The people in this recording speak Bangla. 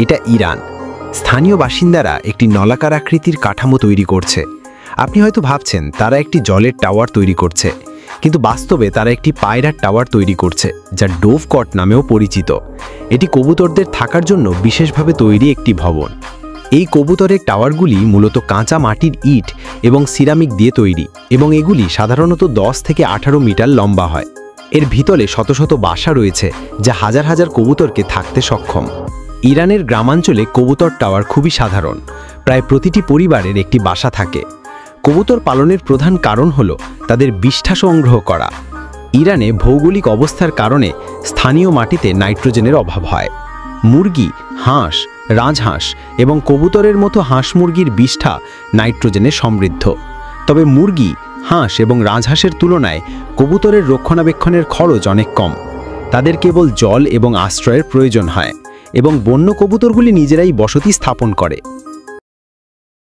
এটা ইরান। স্থানীয় বাসিন্দারা একটি নলাকার আকৃতির কাঠামো তৈরি করছে। আপনি হয়তো ভাবছেন তারা একটি জলের টাওয়ার তৈরি করছে, কিন্তু বাস্তবে তারা একটি পায়রার টাওয়ার তৈরি করছে, যা ডোভ কট নামেও পরিচিত। এটি কবুতরদের থাকার জন্য বিশেষভাবে তৈরি একটি ভবন। এই কবুতরের টাওয়ারগুলি মূলত কাঁচা মাটির ইট এবং সিরামিক দিয়ে তৈরি, এবং এগুলি সাধারণত 10 থেকে 18 মিটার লম্বা হয়। এর ভিতরে শত শত বাসা রয়েছে, যা হাজার হাজার কবুতরকে থাকতে সক্ষম। ইরানের গ্রামাঞ্চলে কবুতর টাওয়ার খুবই সাধারণ। প্রায় প্রতিটি পরিবারের একটি বাসা থাকে। কবুতর পালনের প্রধান কারণ হল তাদের বিষ্ঠা সংগ্রহ করা। ইরানে ভৌগোলিক অবস্থার কারণে স্থানীয় মাটিতে নাইট্রোজেনের অভাব হয়। মুরগি, হাঁস, রাজহাঁস এবং কবুতরের মতো হাঁস মুরগির বিষ্ঠা নাইট্রোজেনে সমৃদ্ধ। তবে মুরগি, হাঁস এবং রাজহাঁসের তুলনায় কবুতরের রক্ষণাবেক্ষণের খরচ অনেক কম। তাদের কেবল জল এবং আশ্রয়ের প্রয়োজন হয়, এবং বন্য কবুতরগুলি নিজেরাই বসতি স্থাপন করে।